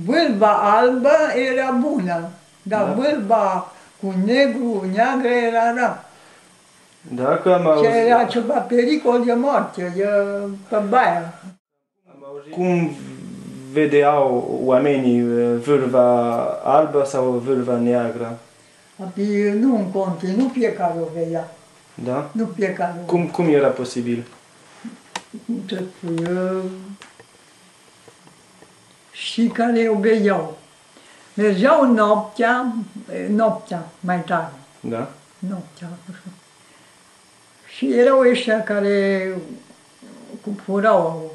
Vâlva albă era bună, dar vâlva cu negru, neagră era rea. Da, că am auzit. Și era ceva pericol de moarte, de pe baia. Cum vedeau oamenii vâlva albă sau vâlva neagră? Apoi nu în conte, nu fiecare o vedea. Da? Nu fiecare o vedea. Cum era posibil? Cum să spui, și care o vedeau. Mergeau noaptea mai tare. Da? Noaptea, așa. Și erau ăștia care furau aur.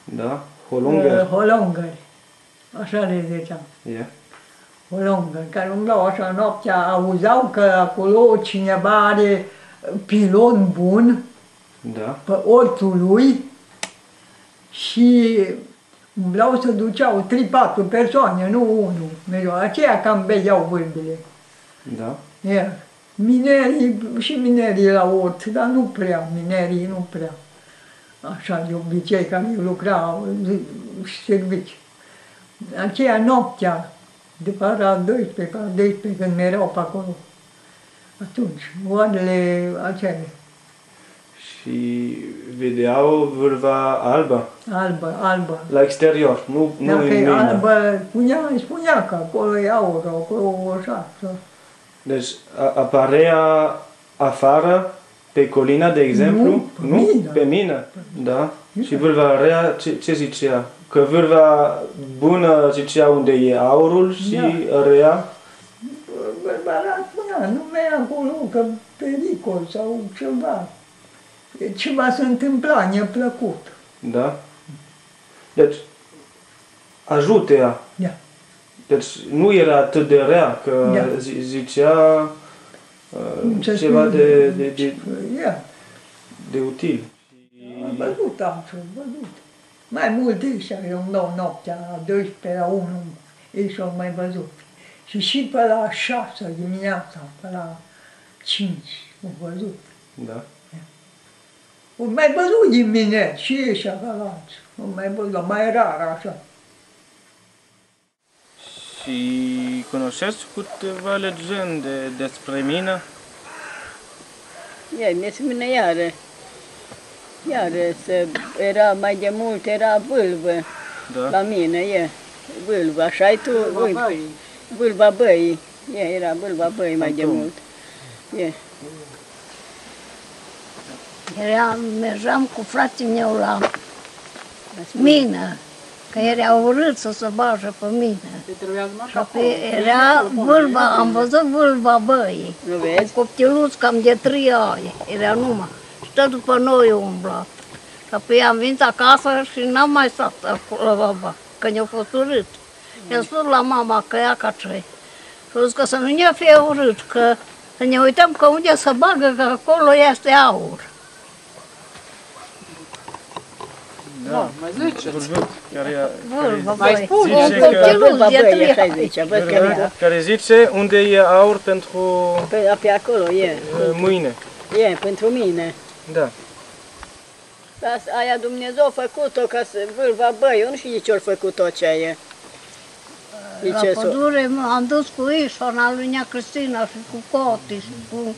Da? Holungări? Holungări, așa le ziceam. Yeah. Holungări, care umblau așa noaptea, auzeau că acolo cineva are pilon bun Da? pe ortul lui și umblau să duceau 3-4 persoane, nu unul. Mereu, aceia cam vedeau vâlbile. Da? Yeah. Minerii la ort, dar nu prea, minerii nu prea. Așa de obicei, care lucrau servici. Aceea noaptea, de para 12, când mereu pe acolo. Atunci, oarele acelea. Și vedeau vâlva albă? Albă. La exterior, nu în Dacă e mină. albă, spunea că acolo e aur, acolo așa. Deci aparea afară, pe colina, de exemplu? Nu, pe mină. Pe mină? Da. Și vâlva rea, ce zicea? Că vâlva bună zicea unde e aurul și rea? Bărbarat spunea, nu merg acolo, că pericol sau ceva. Ceva se întâmpla neplăcut. Da? Deci, ajutea. Da. Deci nu era atât de rea, că zicea ceva de util. Am văzut văzut. Mai mult ăștia, eu îmi dau noaptea, la 12, la 1, ei și-au mai văzut. Și pe la 6 dimineața, pe la 5, au văzut. Da. Au mai văzut din mine și ăștia ca la alții. Au mai văzut, mai rar așa. Și cunoșteți câteva legende despre mină? Despre mine iară, era mai de mult, era vâlvă la mine, vâlvă, așa ai tu, vâlva băii, era vâlva băii mai de mult. Mergeam cu fratele meu la mină, că era urât să se bage pe mină. Și era vâlva, am văzut vâlva băii, cu coptiluț cam de 3 ani, era numai. Și tot după noi umbla. Și apoi am venit acasă și n-am mai stat acolo la baba, că ne-a fost urât. I-am spus la mama că ea ca ce. Și a zis că să nu ne fie urât, că să ne uităm că unde să bagă, că acolo este aur. Da, mai ziceți. Care zice unde e aur pentru pe acolo, mâine. Pentru mine. Da. Aia Dumnezeu a făcut-o ca să vâlva băi, eu nu știu de ce-au făcut-o aceea. La pădure am dus cu Ișona lui Nea Cristina și cu Coti și cu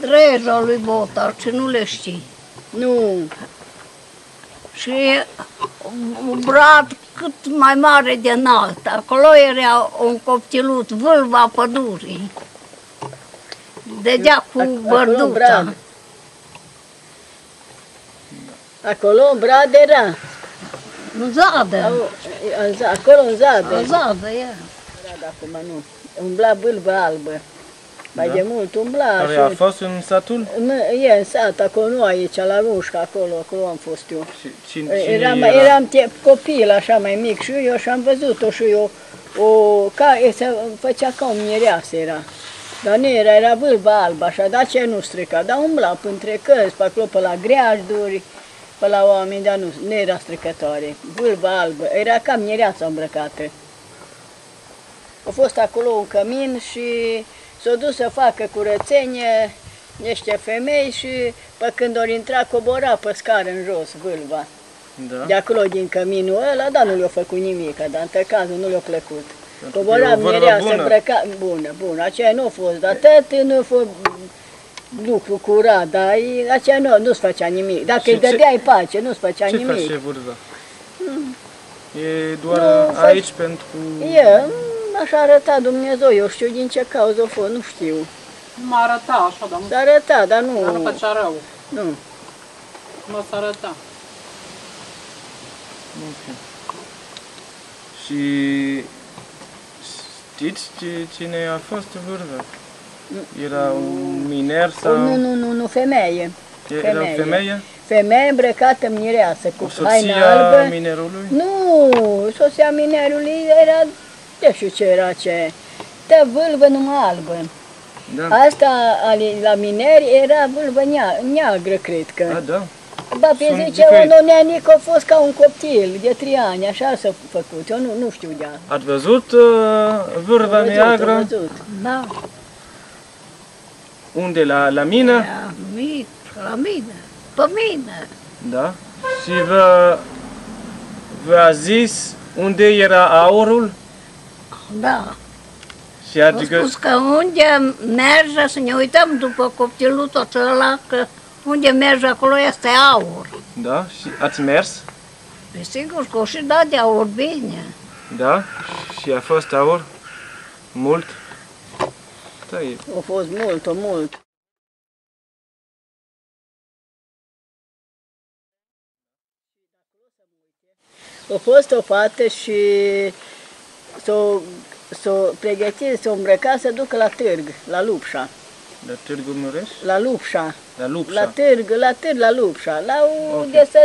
Reja lui Botar, ce nu le știi. Nu. Și un brad cât mai mare de înalt. Acolo era un coptiluț, vâlva pădurii. Dădea cu bărduța. Acolo un brad era. În zadă. Acolo în zadă. În zadă, Acum nu. Umbla vâlva albă. Mai de mult umbla. Care a fost în satul? În sat, acolo, nu aici, la Rușca, acolo am fost eu. Eram copil, așa mai mic și eu și am văzut-o și eu, se făcea ca o mireasă era. Dar nu era vâlva albă, așa, dar ce nu strica, dar umbla între cărți, pe acolo, pe la greajduri, pe la oameni, dar nu era stricătoare. Vâlva albă, era ca mireasa îmbrăcată. A fost acolo un cămin și s-a dus să facă curățenie niște femei și pe când ori intra cobora pe scară în jos, vâlva. Da. De acolo, din căminul ăla, dar nu le-a făcut nimic, dar în cazul nu le-a plăcut. Pentru că Coboram e o vârvă mireasă bună. îmbrăca, bună, aceea nu a fost, dar tot nu a fost lucru curat, dar aceea nu-ți făcea nimic. Dacă Și îi dădeai pace, nu-ți făcea Ce nimic. face vârva? E doar Nu, aici pentru... Așa arăta Dumnezeu, eu știu din ce cauză a fost, nu știu. Nu arăta așa, dar nu S-a arătat, dar nu... nu făcea rău. Nu. Nu s-a arăta. Ok. Și știți cine a fost vârva? Era un miner sau... Nu, femeie. Era o femeie? Femeie îmbrăcată în mireasă, cu O haină soția albă. minerului? Nu, soția minerului era, nu știu ce era ce, de vâlvă numai albă. Da. Asta la mineri era vâlvă neagră, cred că. Da. Ba, pe Sunt zice, diferite. un neanic a fost ca un copil de 3 ani, așa s-a făcut, eu nu știu de asta. Ați văzut vârva Am neagră? văzut. Da, Unde? La mină? era mic, la mine, pe mine. Da. Și v-a zis unde era aurul? Da. Și A adică... spus că unde merge, să ne uităm după copilul tot ăla, că unde merge acolo este aur. Da. Și ați mers? Păi sigur că o și dat de aur bine. Da. Și a fost aur? Mult? Da, e... A fost mult. A fost o fată și s-o pregătit, s-o îmbrăca să ducă la târg, la Lupșa. La Târgu Mureș? La Lupșa. La Lupșa. La târg, la Lupșa. De să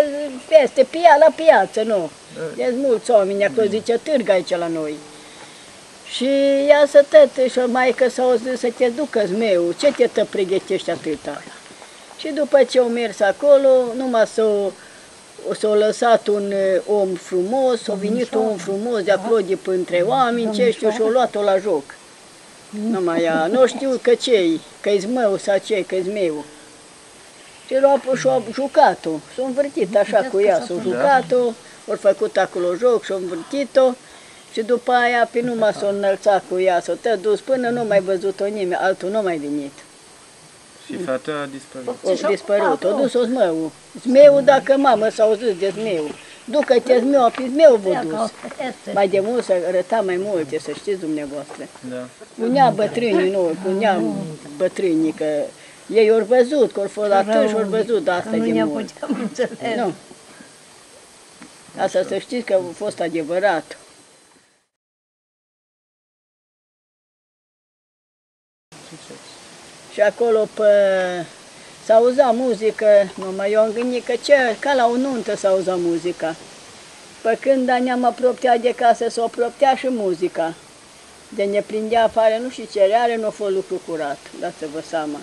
peste la piață, nu. Deci mulți oameni acolo zice târg aici la noi. Și ea să tătă și o maică s-a zis să te ducă zmeu, ce te pregătești atâta? Și după ce au mers acolo, numai s-a lăsat un om frumos, a venit un om frumos de acolo de printre oameni, ce știu, și-a luat-o la joc. Numai ea, nu știu că ce-i, că-i zmău sau ce, că-i zmeu. Și-a jucat-o, s-a învârtit așa cu ea, s-a jucat-o, au făcut acolo joc și-a învârtit-o. Și după aia, pe numai s-a înălțat cu ea, s-a dus până nu mai văzut-o nimeni, altul nu mai venit. Și fata a dispărut. A dispărut, a dus-o zmău. Zmeu, dacă mamă s-au zis de zmeu, ducă-te zmeu, pe zmeu v-a dus. Mai de mult să arăta mai multe, să știți dumneavoastră. Da. Punea bătrânii, nu, punea bătrânii, că ei au văzut, că au fost atunci, au văzut asta Nu de ne mult. puteam înțelege. Nu. Asta să știți că a fost adevărat. Și acolo s-auzea muzică, numai eu am gândit că ca la o nuntă s-auzea muzica. Pe când ne-am apropiat de casă, s-a apropiat și muzica. De ne prindea afară, nu știu ce are, nu a fost lucru curat, dați-vă seama.